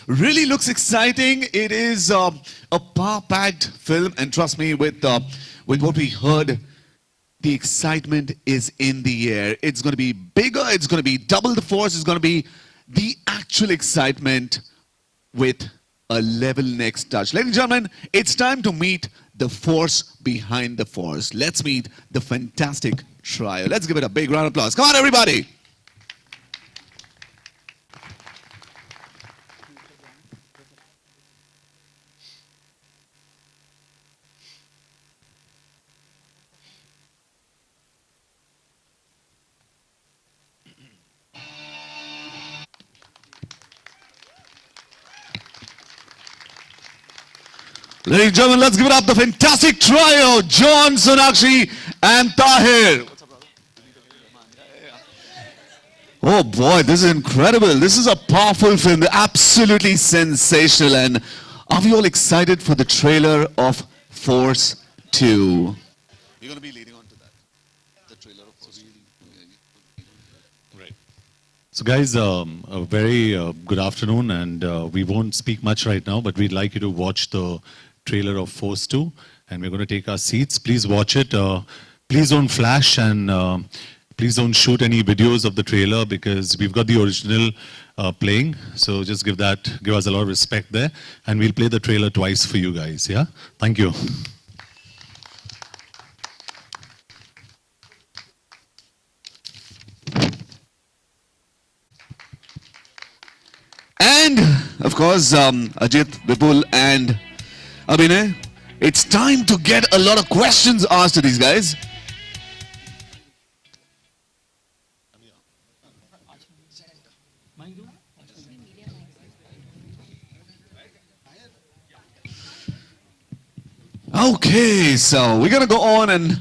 really looks exciting. It is a power-packed film, and trust me, with what we heard, the excitement is in the air. It's going to be bigger. It's going to be double the force. It's going to be the actual excitement with a level next touch. Ladies and gentlemen, it's time to meet the force behind the force. Let's meet the fantastic trio. Let's give it a big round of applause. Come on, everybody. Ladies and gentlemen, let's give it up the fantastic trio, John, Sonakshi, and Tahir. Oh boy, this is incredible. This is a powerful film, absolutely sensational. And are we all excited for the trailer of Force 2? You're going to be leading on to that, the trailer of Force 2. Right. So guys, a very good afternoon, and we won't speak much right now, but we'd like you to watch the trailer of Force 2, and we're going to take our seats. Please watch it. Please don't flash, and please don't shoot any videos of the trailer, because we've got the original playing. So just give us a lot of respect there, and we'll play the trailer twice for you guys. Yeah, thank you. And of course, Ajit, Vipul, and Abhinay, it's time to get a lot of questions asked to these guys. Okay, so we're going to go on, and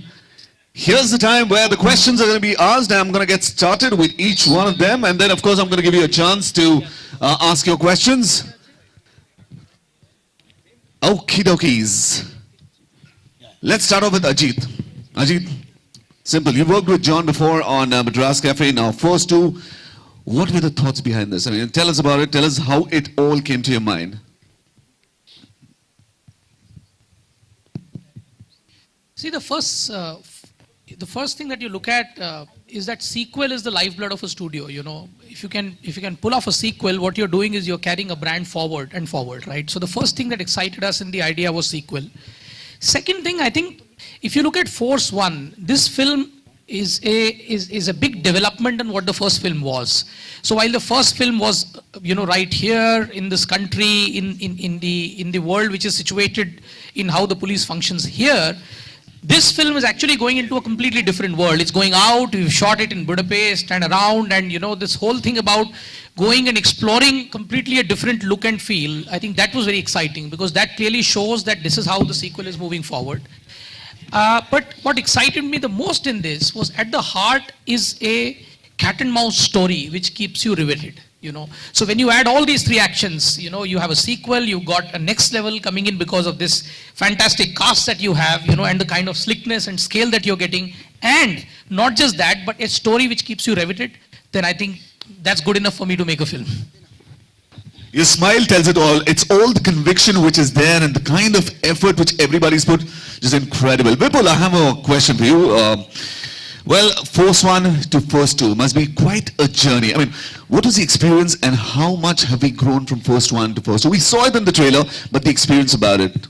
here's the time where the questions are going to be asked. I'm going to get started with each one of them, and then of course I'm going to give you a chance to ask your questions. Okie dokies. Let's start off with Ajit. Ajit, simple. You've worked with John before on Madras Cafe. Now, Force 2, what were the thoughts behind this? I mean, tell us about it. Tell us how it all came to your mind. See, the first thing that you look at is that sequel is the lifeblood of a studio. You know, if you can pull off a sequel, what you're doing is you're carrying a brand forward and forward, right? So the first thing that excited us in the idea was sequel. Second thing, I think, if you look at Force 1, this film is a big development on what the first film was. So while the first film was, right here in this country, in the world which is situated in how the police functions here, this film is actually going into a completely different world. It's going out, we've shot it in Budapest and around, and this whole thing about going and exploring completely a different look and feel, I think that was very exciting, because that clearly shows that this is how the sequel is moving forward. But what excited me the most in this was, at the heart is a cat and mouse story which keeps you riveted. So when you add all these three actions, you have a sequel, you got a next level coming in because of this fantastic cast that you have, and the kind of slickness and scale that you're getting, and not just that, but a story which keeps you riveted, then I think that's good enough for me to make a film. Your smile tells it all. It's all the conviction which is there, and the kind of effort which everybody's put is incredible. Vipul, I have a question for you. Well, Force 1 to Force 2 must be quite a journey. I mean, what was the experience, and how much have we grown from Force 1 to Force 2? We saw it in the trailer, but the experience about it.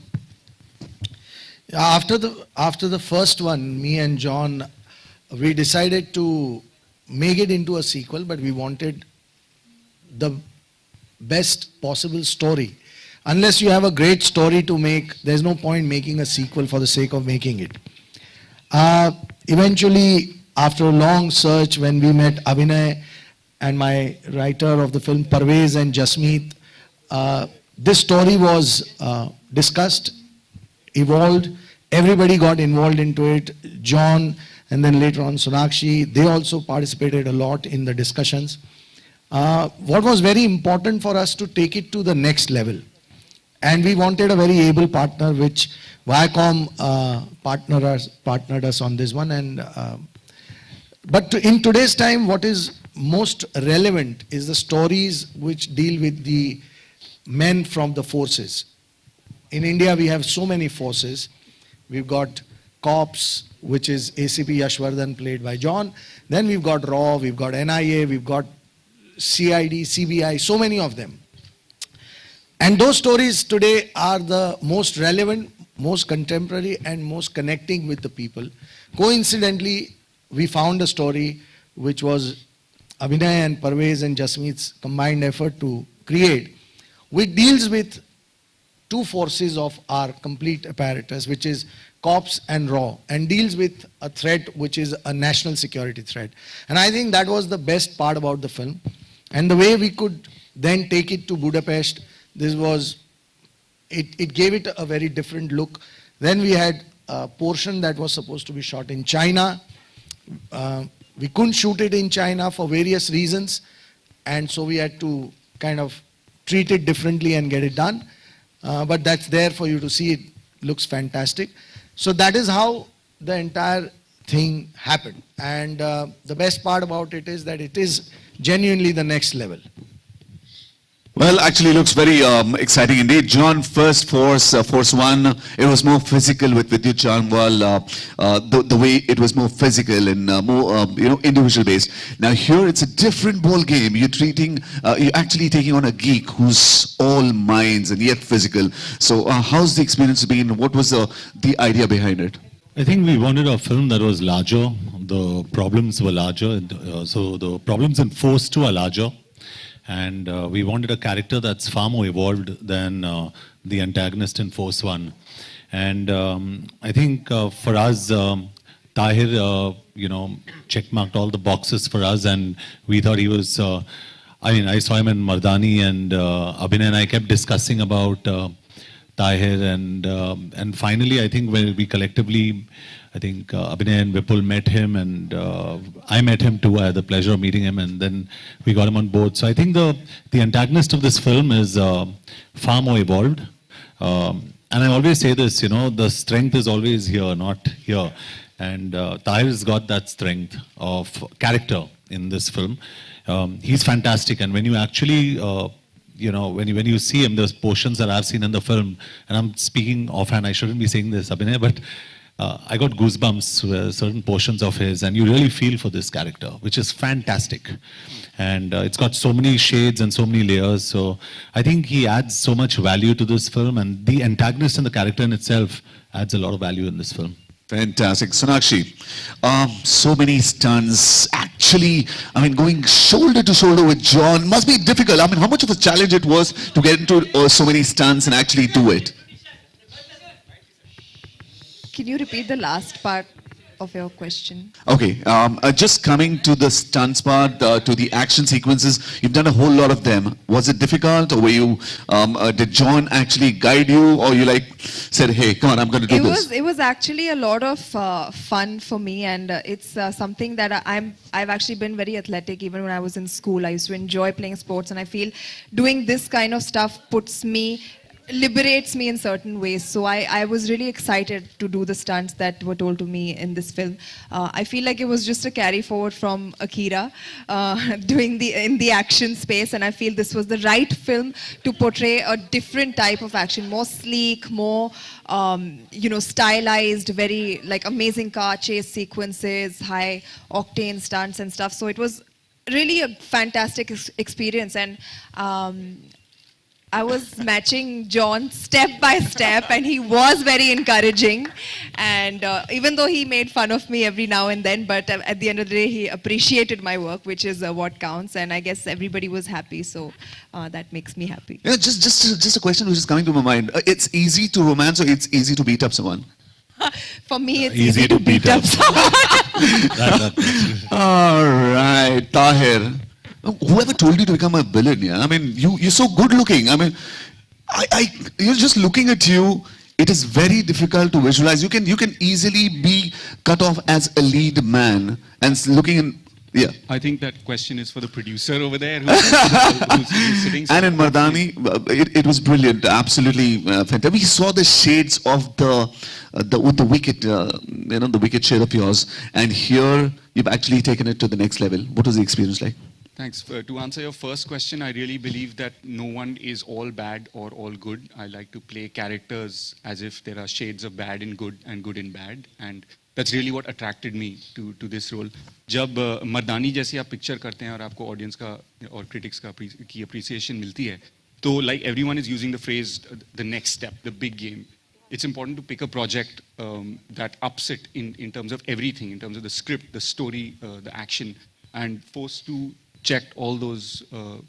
After the first one, me and John, we decided to make it into a sequel, but we wanted the best possible story. Unless you have a great story to make, there's no point making a sequel for the sake of making it. Eventually, after a long search, when we met Abhinay and my writer of the film, Parvez and Jasmeet, this story was discussed, evolved. Everybody got involved into it. John, and then later on Sonakshi, they also participated a lot in the discussions. What was very important for us to take it to the next level. And we wanted a very able partner, which Viacom partnered us on this one. And but in today's time, what is most relevant is the stories which deal with the men from the forces. In India, we have so many forces. We've got COPS, which is ACP Yashwardhan, played by John. Then we've got RAW, we've got NIA, we've got CID, CBI, so many of them. And those stories today are the most relevant, most contemporary, and most connecting with the people. Coincidentally, we found a story which was Abhinay and Parvez and Jasmeet's combined effort to create, which deals with two forces of our complete apparatus, which is COPS and RAW, and deals with a threat which is a national security threat. And I think that was the best part about the film. And the way we could then take it to Budapest, this was, it gave it a very different look. Then we had a portion that was supposed to be shot in China. We couldn't shoot it in China for various reasons, and so we had to kind of treat it differently and get it done. But that's there for you to see. It looks fantastic. So that is how the entire thing happened. And the best part about it is that it is genuinely the next level. Well, actually looks very exciting indeed. John, first Force, Force 1, it was more physical with Vidyut Janwal, the way it was more physical and more, individual based. Now here it's a different ball game. You're actually taking on a geek who's all minds and yet physical. So how's the experience been? What was the idea behind it? I think we wanted a film that was larger. The problems were larger. So the problems in Force 2 are larger. And we wanted a character that's far more evolved than the antagonist in Force 1. And I think for us, Tahir, checkmarked all the boxes for us, and we thought he was, I saw him in Mardani, and Abhinay and I kept discussing about Tahir, and finally, I think when we collectively, Abhinay and Vipul met him, and I met him too. I had the pleasure of meeting him, and then we got him on board. So I think the antagonist of this film is far more evolved. And I always say this, the strength is always here, not here. And Tahir has got that strength of character in this film. He's fantastic, and when you actually when you see him, there's portions that I've seen in the film, and I'm speaking offhand, I shouldn't be saying this, Abhinay, but I got goosebumps with certain portions of his, and you really feel for this character, which is fantastic. And it's got so many shades and so many layers, so I think he adds so much value to this film, and the antagonist and the character in itself adds a lot of value in this film. Fantastic. Sonakshi, so many stunts. Actually, going shoulder to shoulder with John must be difficult. How much of a challenge it was to get into so many stunts and actually do it? Can you repeat the last part of your question? Okay, just coming to the stunts part, to the action sequences, you've done a whole lot of them. Was it difficult, or were you, did John actually guide you, or you said, hey, come on, I'm going to do this? It was actually a lot of fun for me, and it's something that I've actually been very athletic. Even when I was in school, I used to enjoy playing sports, and I feel doing this kind of stuff liberates me in certain ways. So I was really excited to do the stunts that were told to me in this film. I feel like it was just a carry forward from Akira, doing in the action space, and I feel this was the right film to portray a different type of action, more sleek, more stylized, very amazing car chase sequences, high octane stunts and stuff. So it was really a fantastic experience, and I was matching John step by step, and he was very encouraging. And even though he made fun of me every now and then, but at the end of the day, he appreciated my work, which is what counts. And I guess everybody was happy, so that makes me happy. Yeah, just a question which is coming to my mind. It's easy to romance, or it's easy to beat up someone? For me, it's easy to beat up someone. All right, Tahir. Whoever told you to become a villain? Yeah, you're so good looking. You're just looking at you. It is very difficult to visualize. You can easily be cut off as a lead man and looking in. Yeah. I think that question is for the producer over there, who's sitting. And in Mardani, it was brilliant. Absolutely fantastic. We saw the shades of the wicked, the wicked shade of yours, and here you've actually taken it to the next level. What was the experience like? Thanks. To answer your first question, I really believe that no one is all bad or all good. I like to play characters as if there are shades of bad in good and good in bad. And that's really what attracted me to this role. जब मर्दानी जैसी आप picture करते हैं और आपको audience का और critics का की अप्रिसिएशन मिलती है, तो like everyone is using the phrase the next step, the big game. It's important to pick a project that ups it in terms of everything, in terms of the script, the story, the action, and Force 2 checked all those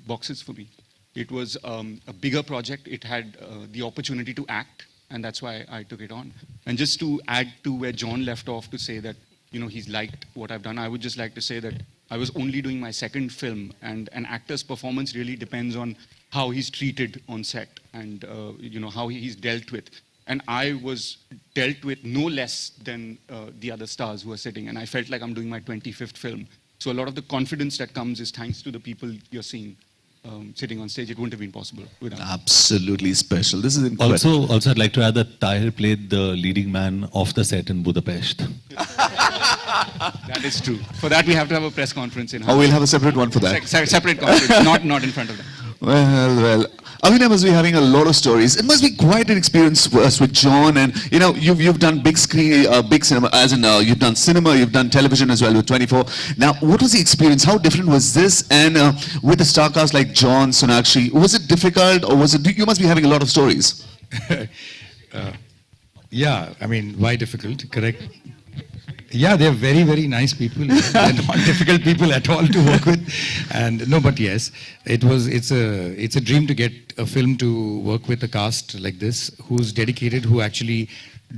boxes for me. It was a bigger project. It had the opportunity to act, and that's why I took it on. And just to add to where John left off to say that, you know, he's liked what I've done, I would just like to say that I was only doing my second film, and an actor's performance really depends on how he's treated on set and, you know, how he's dealt with. And I was dealt with no less than the other stars who are sitting, and I felt like I'm doing my 25th film. So a lot of the confidence that comes is thanks to the people you're seeing sitting on stage. It wouldn't have been possible without. Absolutely special. This is incredible. Also, I'd like to add that Tahir played the leading man off the set in Budapest. That is true. For that, we have to have a press conference in. Oh, we'll have a separate one for that. Separate conference, not in front of them. Well. Abhinay must be having a lot of stories. It must be quite an experience for us with John, and you know, you've done big screen, big cinema, as in you've done cinema, you've done television as well with 24. Now, what was the experience? How different was this? And with the star cast like John, Sonakshi, was it difficult, or was it? You must be having a lot of stories. Yeah, I mean, why difficult? Correct. Yeah, they're very, very nice people. They're not difficult people at all to work with. And no, but yes, it's a dream to get a film to work with a cast like this, who's dedicated, who actually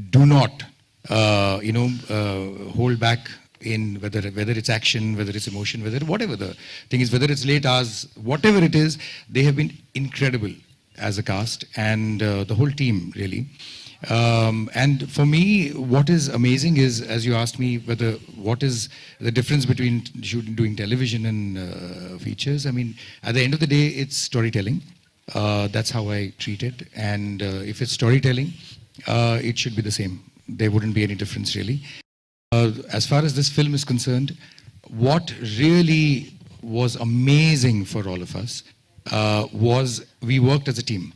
do not, hold back in whether it's action, whether it's emotion, whatever the thing is, whether it's late hours, whatever it is, they have been incredible as a cast, and the whole team really. And for me, what is amazing is, as you asked me, what is the difference between doing television and features? I mean, at the end of the day, it's storytelling. That's how I treat it. And if it's storytelling, it should be the same. There wouldn't be any difference, really. As far as this film is concerned, what really was amazing for all of us was we worked as a team.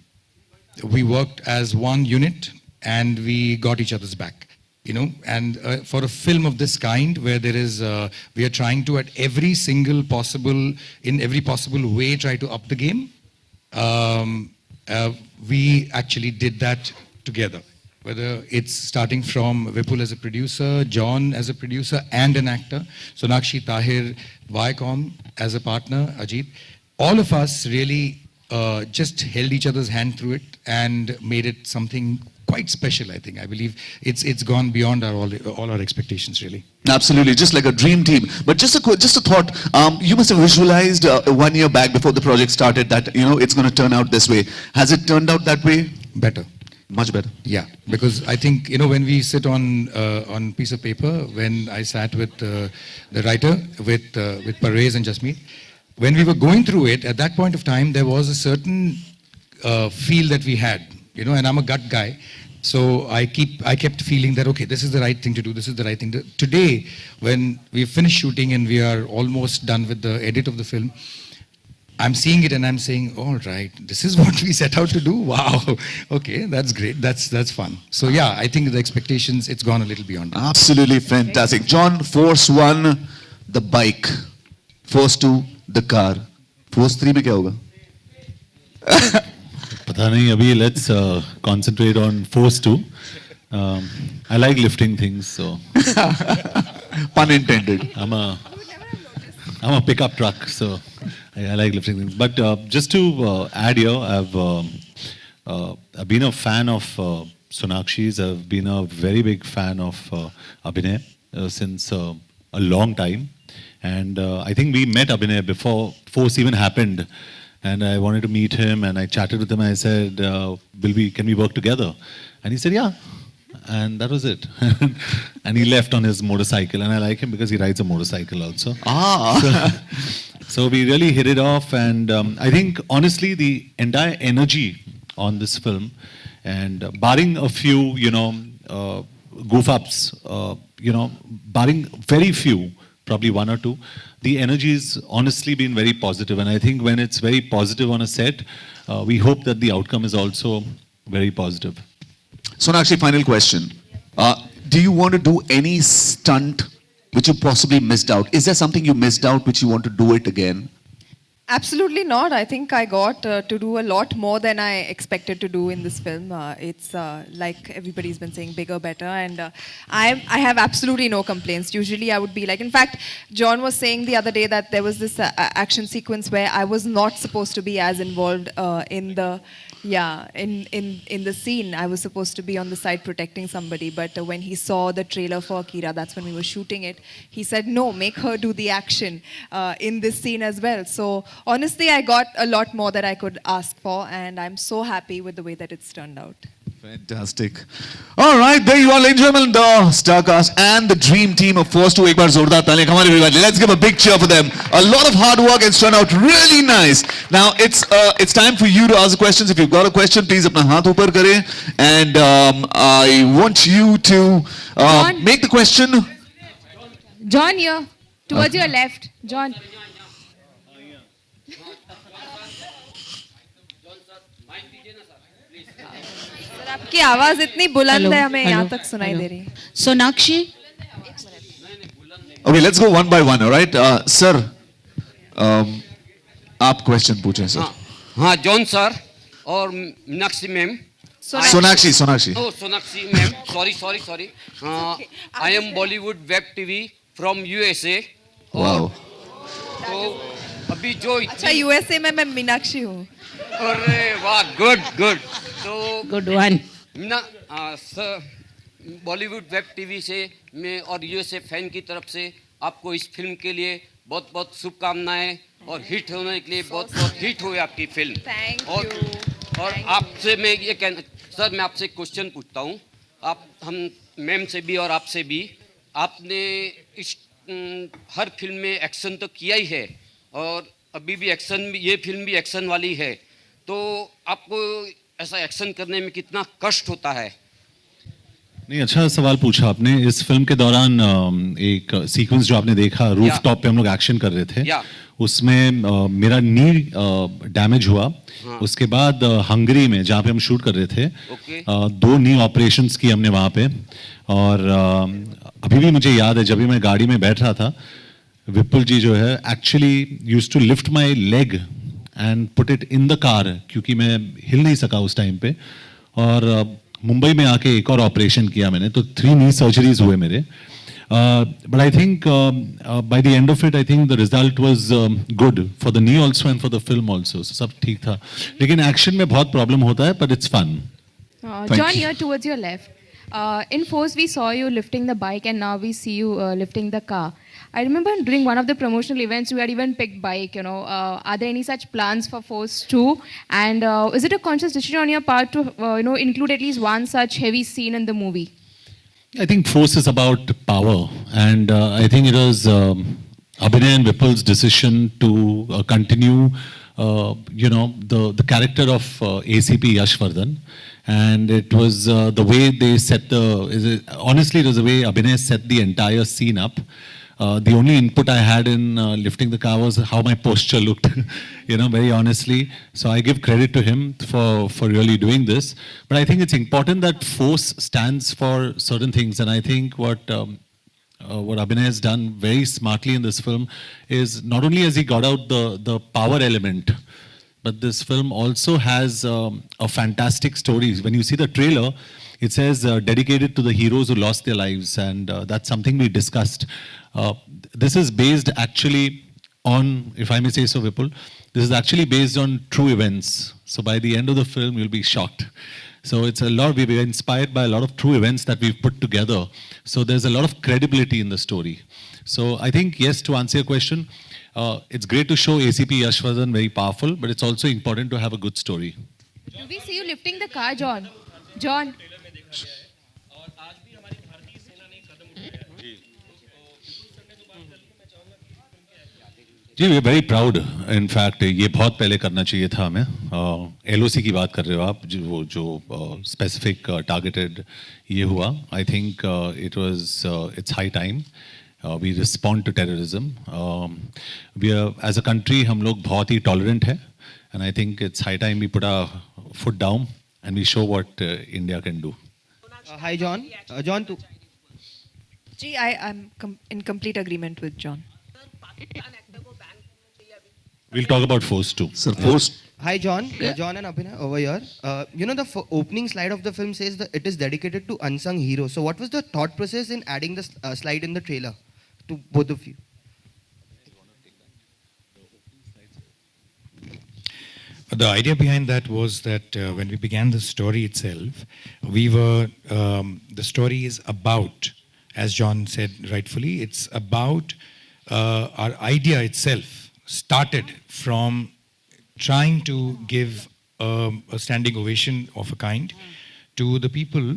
We worked as one unit, and we got each other's back, you know. And for a film of this kind, where there is, we are trying to, in every possible way, try to up the game. We actually did that together. Whether it's starting from Vipul as a producer, John as a producer and an actor, Sonakshi, Tahir, Viacom as a partner, Ajit, all of us really just held each other's hand through it and made it something quite special. I think. I believe it's gone beyond all our expectations, really. Absolutely, just like a dream team. But just a thought. You must have visualized 1 year back before the project started that, you know, it's going to turn out this way. Has it turned out that way? Better. Much better. Yeah, because I think, you know, when we sit on piece of paper, when I sat with the writer, with Parvez and Jasmeet, when we were going through it, at that point of time, there was a certain feel that we had, you know, and I'm a gut guy. So I kept feeling that, okay, this is the right thing to do, this is the right thing to do. Today, when we finished shooting and we are almost done with the edit of the film, I'm seeing it and I'm saying, all right, this is what we set out to do. Wow. Okay, that's great. That's fun. So yeah, I think the expectations, it's gone a little beyond that. Absolutely fantastic. John, Force 1, the bike. Force 2, the car. Force 3 में क्या होगा? पता नहीं अभी let's concentrate on Force 2. I like lifting things, so Pun intended. I'm a pickup truck, so I like lifting things. But just to add here, I've been a fan of Sonakshi's. I've been a very big fan of Abhinay since a long time. And I think we met Abhinay before Force even happened. And I wanted to meet him, and I chatted with him. And I said, can we work together? And he said, yeah. And that was it. And he left on his motorcycle. And I like him because he rides a motorcycle also. So we really hit it off. And I think, honestly, the entire energy on this film, and barring a few, goof-ups, barring very few, probably one or two. The energy's honestly been very positive, and I think when it's very positive on a set, we hope that the outcome is also very positive. Sonakshi, final question. Do you want to do any stunt which you possibly missed out? Is there something you missed out which you want to do it again? Absolutely not. I think I got to do a lot more than I expected to do in this film. It's like everybody's been saying, bigger, better, and I have absolutely no complaints. Usually, I would be like, in fact, John was saying the other day that there was this action sequence where I was not supposed to be as involved in the scene. I was supposed to be on the side protecting somebody, but when he saw the trailer for Akira, that's when we were shooting it. He said, "No, make her do the action in this scene as well." So honestly, I got a lot more that I could ask for, and I'm so happy with the way that it's turned out. Fantastic. All right, there you are, ladies and gentlemen, the star cast and the dream team of Force 2. Ek baar zordar taaliyan. Come on, everybody. Let's give a big cheer for them. A lot of hard work. It's turned out really nice. Now, it's time for you to ask the questions. If you've got a question, please apna haath upar kare. And I want you to make the question. John here, towards your left. John. Sir, आपकी आवाज इतनी बुलंद है, हमें यहाँ तक सुनाई दे रही है. Sonakshi. Okay, let's go one by one, all right? Sir, आप question पूछें, sir. हाँ जॉन सर और Meenakshi ma'am. Sonakshi. Oh, Sonakshi ma'am. Sorry. I am Bollywood Web TV from USA. Wow. तो अभी जो अच्छा, यूएसए में मैं मीनाक्षी हूँ. अरे वाह, गुड. तो Good one. Meena sir, Bollywood web TV से मैं और यूएसए फैन की तरफ से आपको इस फिल्म के लिए बहुत बहुत शुभकामनाएं और हिट होने के लिए बहुत बहुत हिट हुए आपकी फिल्म. Thank you. और आपसे मैं ये कहना, सर मैं आपसे क्वेश्चन पूछता हूँ. आप हम मैम से भी और आपसे भी, आपने इस हर फिल्म में एक्शन तो किया ही है और अभी भी एक्शन, ये फिल्म भी एक्शन वाली है, तो आपको ऐसा एक्शन करने में कितना कष्ट होता है? नहीं, अच्छा सवाल पूछा आपने. इस फिल्म के दौरान एक सीक्वेंस जो आपने देखा, रूफ टॉप पे हम लोग एक्शन कर रहे थे, उसमें मेरा नी डैमेज हुआ. उसके बाद हंगरी में जहाँ पे हम शूट कर रहे थे, 2 नी ऑपरेशंस की हमने वहाँ पे. और अभी भी मुझे याद है, जब भी मैं गाड़ी में बैठ रहा था, विपुल जी जो है actually used to lift my leg and put it in the car, क्योंकि मैं हिल नहीं सका उस टाइम पे. और मुंबई में आके एक और ऑपरेशन किया मैंने, तो 3 नी सर्जरीज हुए मेरे. But I think by the end of it, I think the result was good for the knee also and for the film also. सब ठीक था, लेकिन एक्शन में बहुत प्रॉब्लम होता है, but it's fun. John here, towards your left. In Force, we saw you lifting the bike, and now we see you lifting the car. I remember during one of the promotional events, you had even picked bike. Are there any such plans for Force 2? And is it a conscious decision on your part to, include at least one such heavy scene in the movie? I think Force is about power, and I think it was Abhinay and Vipul's decision to continue, the character of ACP Yashvardhan. And it was the way they set honestly, it was the way Abhinay set the entire scene up. The only input I had in lifting the car was how my posture looked, very honestly. So I give credit to him for really doing this. But I think it's important that Force stands for certain things. And I think what Abhinay has done very smartly in this film is not only has he got out the power element, but this film also has a fantastic story. When you see the trailer, it says dedicated to the heroes who lost their lives, and that's something we discussed. This is based actually on, if I may say so, Vipul, this is actually based on true events. So by the end of the film, you'll be shocked. So it's a lot, we were inspired by a lot of true events that we've put together. So there's a lot of credibility in the story. So I think, yes, to answer your question, it's great to show ACP Yashvardhan very powerful, but it's also important to have a good story. Do we see you lifting the car, John? John. जी, we very proud. In fact ये बहुत पहले करना चाहिए था हमें. LOC की बात कर रहे हो आप, जो स्पेसिफिक टारगेटेड ये हुआ. I think it's high time. we respond to terrorism. We are, as a country, हम लोग बहुत ही tolerant है, and I think it's high time we put our foot down and we show what India can do. Hi, John. John, to Gee, I'm in complete agreement with John. We'll talk about Force 2. Sir, Force. Hi, John. John and Abhinay over here. You know, the opening slide of the film says that it is dedicated to unsung heroes. So, what was the thought process in adding the slide in the trailer to both of you? The idea behind that was that when we began the story itself, we were, the story is about, as John said rightfully, it's about our idea itself started from trying to give a standing ovation of a kind to the people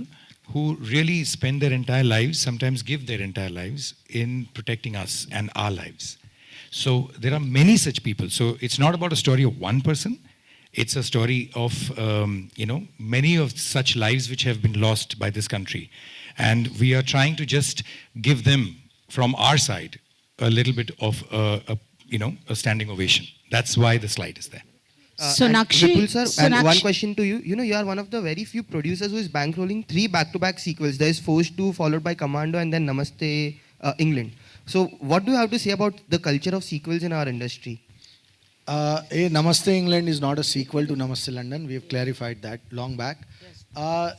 who really spend their entire lives, sometimes give their entire lives in protecting us and our lives. So there are many such people. So it's not about a story of one person. It's a story of, many of such lives which have been lost by this country. And we are trying to just give them, from our side, a little bit of a standing ovation. That's why the slide is there. And Sonakshi, Vipul sir, and one Sonakshi, question to you. You know, you are one of the very few producers who is bankrolling 3 back-to-back sequels. There is Force 2, followed by Commando, and then Namaste England. So, what do you have to say about the culture of sequels in our industry? Namaste England is not a sequel to Namaste London. We have clarified that long back.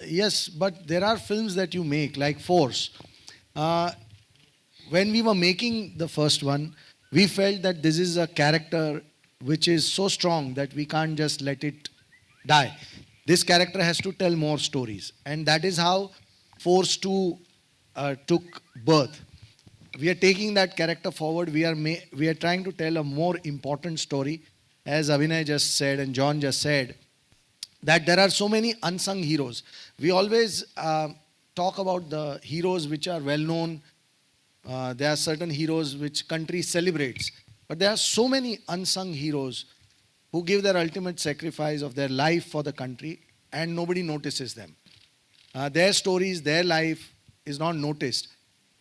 Yes, but there are films that you make, like Force. When we were making the first one, we felt that this is a character which is so strong that we can't just let it die. This character has to tell more stories. And that is how Force 2 took birth. We are taking that character forward. We are trying to tell a more important story. As Abhinay just said and John just said, that there are so many unsung heroes. We always talk about the heroes which are well known. There are certain heroes which country celebrates. But there are so many unsung heroes who give their ultimate sacrifice of their life for the country and nobody notices them. Their stories, their life is not noticed.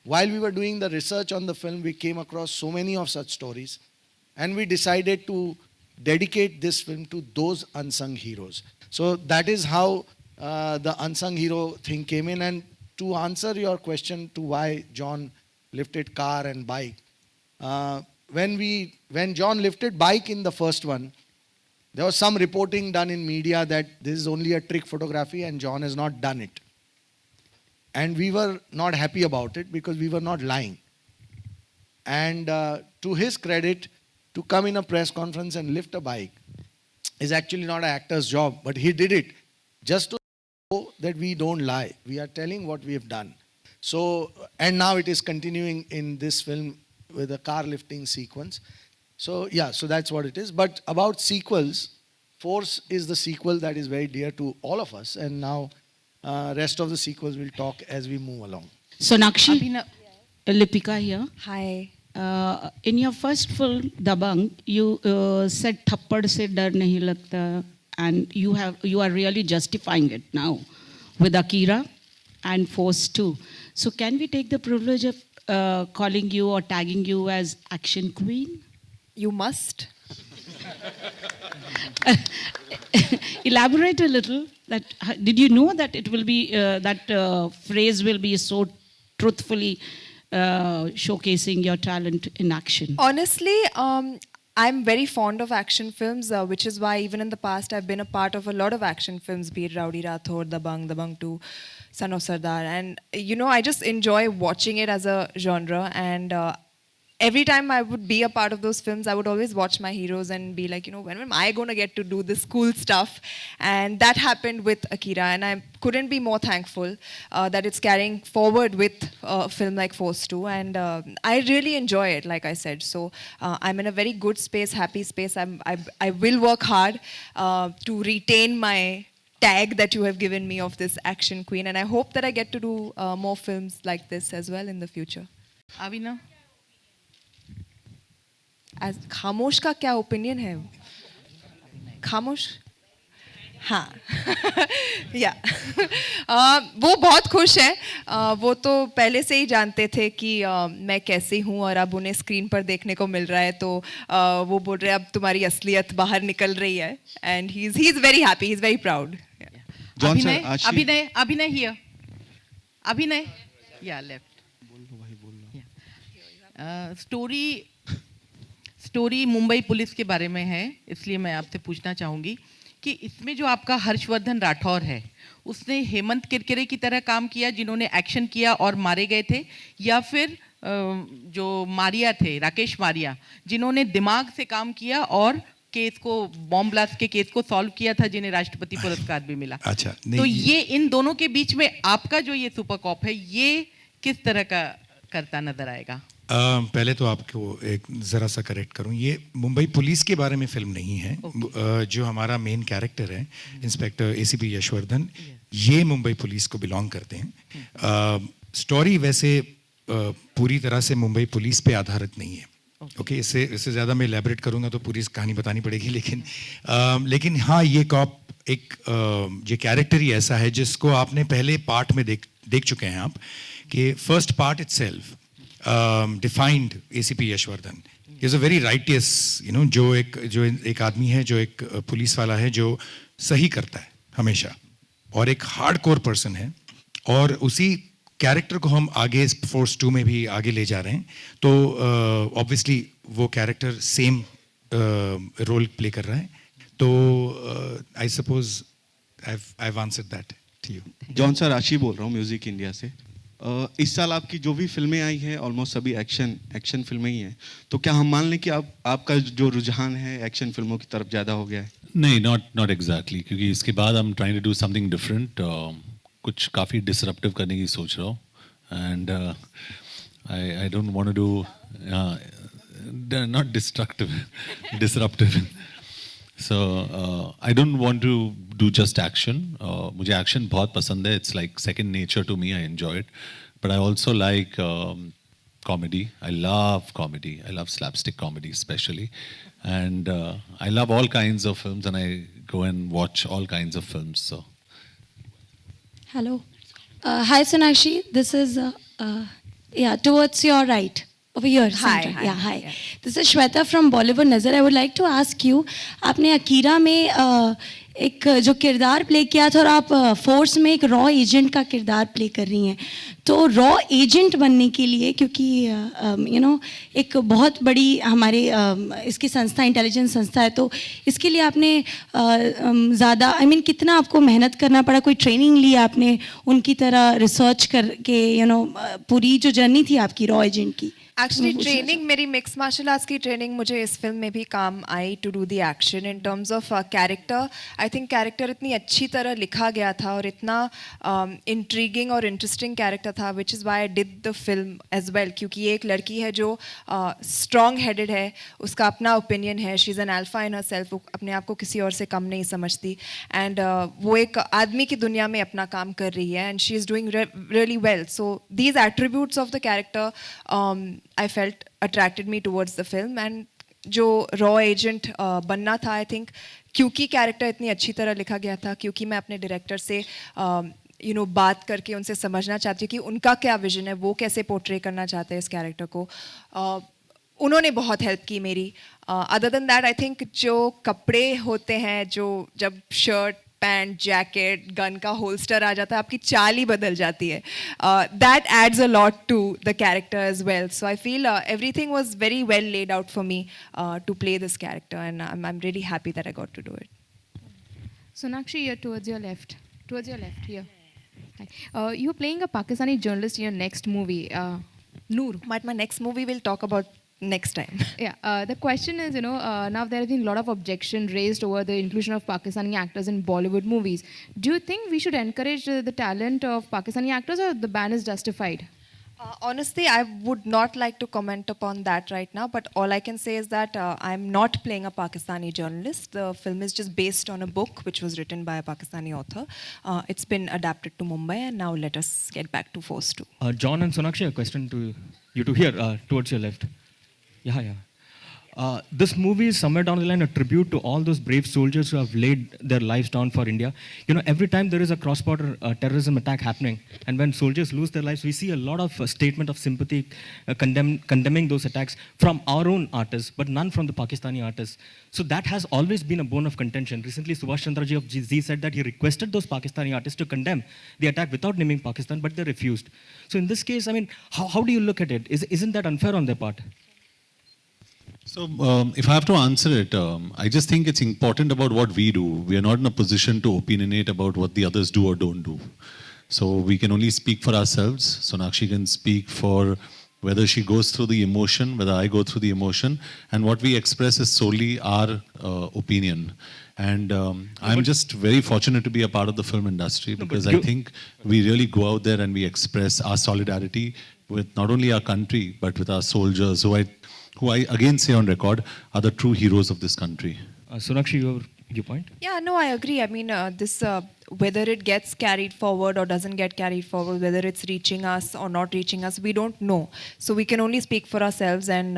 While we were doing the research on the film, we came across so many of such stories and we decided to dedicate this film to those unsung heroes. So that is how the unsung hero thing came in. And to answer your question to why John lifted car and bike, when John lifted bike in the first one, there was some reporting done in media that this is only a trick photography and John has not done it. And we were not happy about it because we were not lying. And to his credit, to come in a press conference and lift a bike is actually not an actor's job, but he did it just to show that we don't lie. We are telling what we have done. So, and now it is continuing in this film with a car lifting sequence. So yeah, so that's what it is. But about sequels, Force is the sequel that is very dear to all of us. And now rest of the sequels we'll talk as we move along. Sonakshi, Lipika here. Hi. In your first film, Dabang, you said "Thappad se dar nahi lagta," and you are really justifying it now with Akira and Force 2. So can we take the privilege of calling you or tagging you as Action Queen? You must. Elaborate a little. That did you know that it will be that phrase will be so truthfully showcasing your talent in action? Honestly, I'm very fond of action films, which is why even in the past I've been a part of a lot of action films, be it Rowdy Rathore, Dabang, Dabang 2, Son of Sardar. And, you know, I just enjoy watching it as a genre. And every time I would be a part of those films, I would always watch my heroes and be like, you know, when am I going to get to do this cool stuff? And that happened with Akira. And I couldn't be more thankful that it's carrying forward with a film like Force 2. And I really enjoy it, like I said. So I'm in a very good space, happy space. I will work hard to retain my tag that you have given me of this action queen. And I hope that I get to do more films like this as well in the future. Abhinav? खामोश का क्या opinion है खामोश हाँ या वो बहुत खुश है वो तो पहले से ही जानते थे कि मैं कैसी हूँ और अब उन्हें स्क्रीन पर देखने को मिल रहा है तो वो बोल रहे हैं अब तुम्हारी असलियत बाहर निकल रही है and he is very happy he is very proud John sir, अभिनय Ashi- अभिनय अभिनय हियर अभिनय या लेफ्ट स्टोरी मुंबई पुलिस के बारे में है इसलिए मैं आपसे पूछना चाहूँगी कि इसमें जो आपका हर्षवर्धन राठौर है उसने हेमंत किरकिरे की तरह काम किया जिन्होंने एक्शन किया और मारे गए थे या फिर जो मारिया थे राकेश मारिया जिन्होंने दिमाग से काम किया और केस को बॉम्ब ब्लास्ट के केस को सॉल्व किया था जिन्हें राष्ट्रपति पुरस्कार भी मिला अच्छा तो ये इन दोनों के बीच में आपका जो ये सुपर कॉप है ये किस तरह का करता नजर आएगा पहले तो आपको एक ज़रा सा करेक्ट करूं ये मुंबई पुलिस के बारे में फिल्म नहीं है जो हमारा मेन कैरेक्टर है इंस्पेक्टर एसीपी यशवर्धन ये मुंबई पुलिस को बिलोंग करते हैं स्टोरी वैसे पूरी तरह से मुंबई पुलिस पे आधारित नहीं है ओके इससे ज़्यादा मैं एलैबोरेट करूंगा तो पूरी कहानी बतानी पड़ेगी लेकिन हाँ ये कॉप एक ये कैरेक्टर ही ऐसा है जिसको आपने पहले पार्ट में देख चुके हैं आप कि first part itself defined ACP Yashwardhan is a very righteous जो एक आदमी है जो एक पुलिस वाला है जो सही करता है हमेशा और एक हार्ड कोर पर्सन है और उसी कैरेक्टर को हम आगे फोर्स 2 में भी आगे ले जा रहे हैं तो ऑब्वियसली वो कैरेक्टर सेम रोल प्ले कर रहा है तो I suppose I have answered that to you John sir Ashi बोल रहा हूँ म्यूजिक इंडिया से इस साल आपकी जो भी फिल्में आई हैं ऑलमोस्ट सभी एक्शन फिल्में ही हैं तो क्या हम मान लें कि आपका जो रुझान है एक्शन फिल्मों की तरफ ज़्यादा हो गया है नहीं नॉट एग्जैक्टली क्योंकि इसके बाद हम trying to do something different कुछ काफ़ी डिसरप्टिव करने की सोच रहा हूँ and I don't want to do not destructive disruptive So I don't want to do just action. मुझे action बहुत पसंद है. It's like second nature to me. I enjoy it. But I also like comedy. I love comedy. I love slapstick comedy especially. And I love all kinds of films and I go and watch all kinds of films. So. Hello. Hi Sonakshi. This is, towards your right. Over here, center. Hi. Yeah, hi. Yeah. This is Shweta from Bollywood Nazar. I would like to ask you, आपने Akira में एक जो किरदार play किया था और आप force में एक रॉ एजेंट का किरदार प्ले कर रही हैं तो रॉ एजेंट बनने के लिए क्योंकि एक बहुत बड़ी हमारे इसकी संस्था इंटेलिजेंस संस्था है तो इसके लिए आपने ज़्यादा कितना आपको मेहनत करना पड़ा कोई ट्रेनिंग ली आपने उनकी तरह रिसर्च करके पूरी जो जर्नी थी आपकी रॉ एजेंट की एक्चुअली ट्रेनिंग मेरी मिक्स मार्शल आर्ट्स की ट्रेनिंग मुझे इस फिल्म में भी काम I to do the action in terms of character I think character इतनी अच्छी तरह लिखा गया था और इतना इंट्रीगिंग और इंटरेस्टिंग कैरेक्टर था which is why I did the film as well क्योंकि ये एक लड़की है जो स्ट्रॉन्ग हेडेड है उसका अपना ओपिनियन है she is an alpha in her self अपने आप को किसी और से कम नहीं समझती एंड वो एक आदमी की दुनिया में अपना काम कर रही है and she is doing really well so these attributes of the character I felt attracted me towards the film and जो रॉ एजेंट बनना था आई थिंक क्योंकि कैरेक्टर इतनी अच्छी तरह लिखा गया था क्योंकि मैं अपने डायरेक्टर से बात करके उनसे समझना चाहती हूँ कि उनका क्या विजन है वो कैसे पोर्ट्रे करना चाहते हैं इस कैरेक्टर को उन्होंने बहुत हेल्प की मेरी other than that I think जो कपड़े होते हैं जो जब शर्ट पैंट जैकेट गन का होल्स्टर आ जाता है आपकी चाल ही बदल जाती है that adds a lot to the character as well so I feel everything was very well laid out for me to play this character and I am really happy that I got to do it Sonakshi, you're towards your left here. Hi. You're playing a Pakistani journalist in your next movie, Noor. But my next movie will talk about next time. Yeah, the question is, now there has been a lot of objection raised over the inclusion of Pakistani actors in Bollywood movies. Do you think we should encourage the talent of Pakistani actors or the ban is justified? Honestly, I would not like to comment upon that right now, but all I can say is that I'm not playing a Pakistani journalist. The film is just based on a book which was written by a Pakistani author. It's been adapted to Mumbai, and now let us get back to Force 2. John and Sonakshi, a question to you two here, towards your left. Yeah. This movie is somewhere down the line a tribute to all those brave soldiers who have laid their lives down for India. You know, every time there is a cross-border terrorism attack happening, and when soldiers lose their lives, we see a lot of statement of sympathy condemning those attacks from our own artists, but none from the Pakistani artists. So that has always been a bone of contention. Recently, Subhash Chandra Ji of Z said that he requested those Pakistani artists to condemn the attack without naming Pakistan, but they refused. So in this case, I mean, how do you look at it? Isn't that unfair on their part? So, if I have to answer it, I just think it's important about what we do. We are not in a position to opinionate about what the others do or don't do. So, we can only speak for ourselves. Sonakshi can speak for whether she goes through the emotion, whether I go through the emotion, and what we express is solely our opinion. And I'm just very fortunate to be a part of the film industry because I think we really go out there and we express our solidarity with not only our country, but with our soldiers who I again say on record are the true heroes of this country. Sonakshi, your point? Yeah, no, I agree. I mean, whether it gets carried forward or doesn't get carried forward, whether it's reaching us or not reaching us, we don't know. So we can only speak for ourselves and,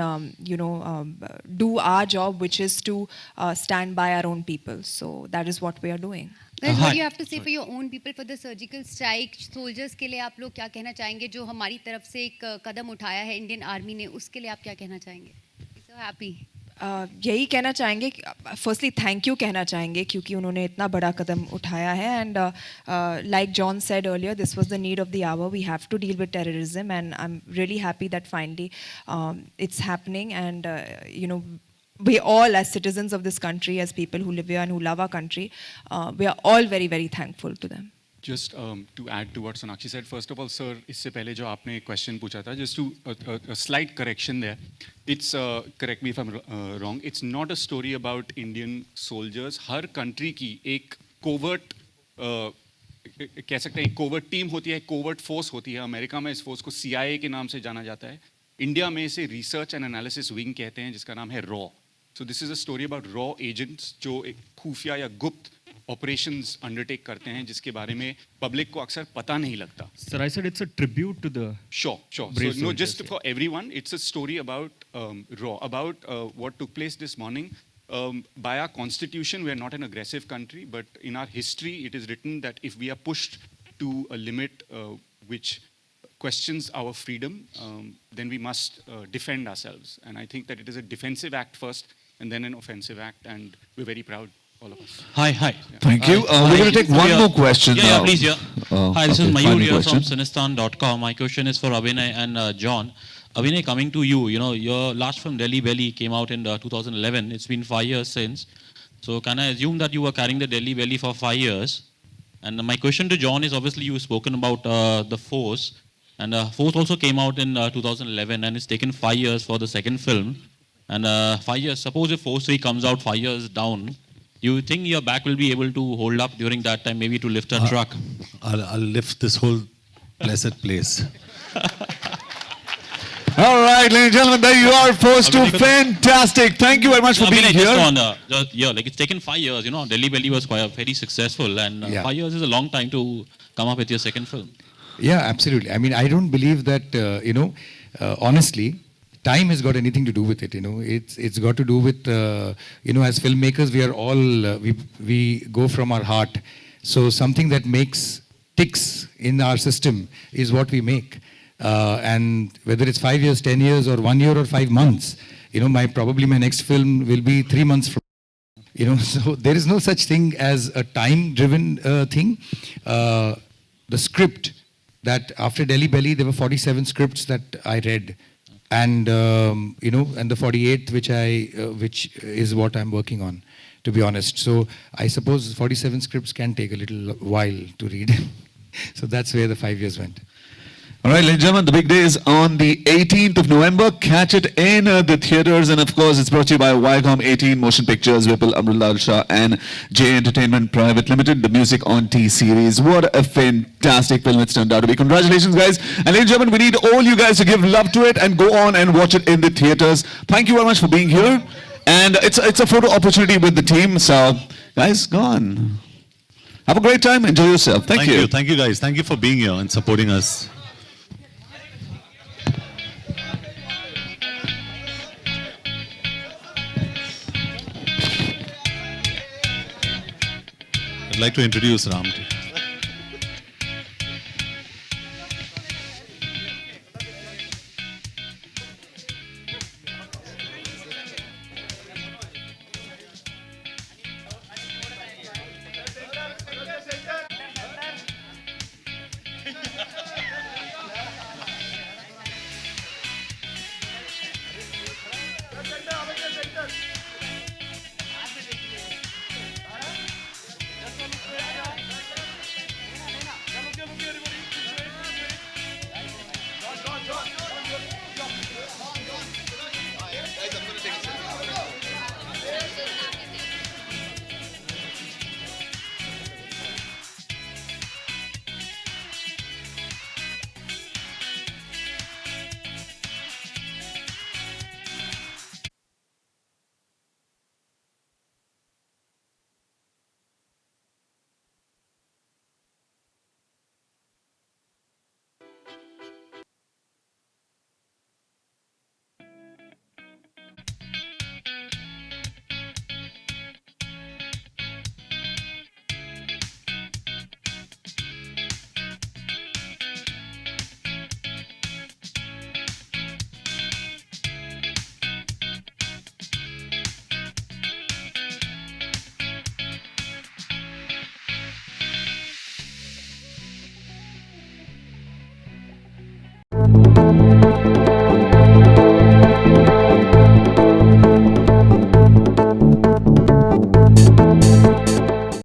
do our job, which is to stand by our own people. So that is what we are doing. Well, what do you have to say for your own people, for the surgical strike, soldiers के लिए आप लोग क्या कहना चाहेंगे जो हमारी तरफ से एक कदम उठाया है इंडियन आर्मी ने, उसके लिए आप क्या कहना चाहेंगे? So happy. यही कहना चाहेंगे, फर्स्टली थैंक यू कहना चाहेंगे क्योंकि उन्होंने इतना बड़ा कदम उठाया है and like John said earlier this was the need of the hour we have to deal with terrorism and I am really happy that finally it's happening and we all as citizens of this country, as people who live here and who love our country, we are all very, very thankful to them. Just to add to what Sonakshi said, first of all, sir, इससे पहले जो आपने question पूछा था, just to a slight correction there. It's correct me if I'm wrong. It's not a story about Indian soldiers. Her country की एक covert कह सकते हैं covert team होती है, covert force होती है. अमेरिका में इस force को CIA के नाम से जाना जाता है. इंडिया में इसे Research and Analysis Wing कहते हैं, जिसका नाम है RAW. So this is a story about raw agents जो एक खुफिया या गुप्त operations undertake करते हैं जिसके बारे में public को अक्सर पता नहीं लगता. Sir, I said it's a tribute to the Sure. So no, just for everyone, it's a story about raw, about what took place this morning. By our constitution, we are not an aggressive country, but in our history, it is written that if we are pushed to a limit which questions our freedom, then we must defend ourselves. And I think that it is a defensive act first, and then an offensive act, and we're very proud, all of us. Hi. Yeah. Thank you. We're going to take one more question Yeah, now. please, Hi, this is okay, Mayur final here question. from Cinestan.com. My question is for Abhinay and John. Abhinay, coming to you, your last film, Delhi Belly, came out in 2011. It's been 5 years since. So can I assume that you were carrying the Delhi Belly for 5 years? And my question to John is, obviously, you've spoken about The Force. And Force also came out in 2011, and it's taken 5 years for the second film. And 5 years, suppose if Force 3 comes out 5 years down, you think your back will be able to hold up during that time, maybe to lift a truck? I'll lift this whole blessed place. All right, ladies and gentlemen, there you are, Force 2. Fantastic. Thank you very much for being here. Like it's taken 5 years, Delhi Belly was quite very successful, and 5 years is a long time to come up with your second film. Yeah, absolutely. I mean, I don't believe that, honestly, time has got anything to do with it. It's got to do with, as filmmakers, we are all, we go from our heart. So something that ticks in our system is what we make. And whether it's 5 years, 10 years, or 1 year or 5 months, probably my next film will be 3 months from. So there is no such thing as a time-driven thing. The script that after Delhi Belly, there were 47 scripts that I read. And, and the 48th, which is what I'm working on, to be honest. So I suppose 47 scripts can take a little while to read. So that's where the 5 years went. All right, ladies and gentlemen, the big day is on the 18th of November. Catch it in the theaters. And of course, it's brought to you by Viacom 18 Motion Pictures, Vipul Amrullal Shah, and J Entertainment Private Limited, the music on T-Series. What a fantastic film it's turned out to be. Congratulations, guys. And ladies and gentlemen, we need all you guys to give love to it and go on and watch it in the theaters. Thank you very much for being here. And it's a photo opportunity with the team. So, guys, go on. Have a great time. Enjoy yourself. Thank you. Thank you, guys. Thank you for being here and supporting us. like to introduce Ram.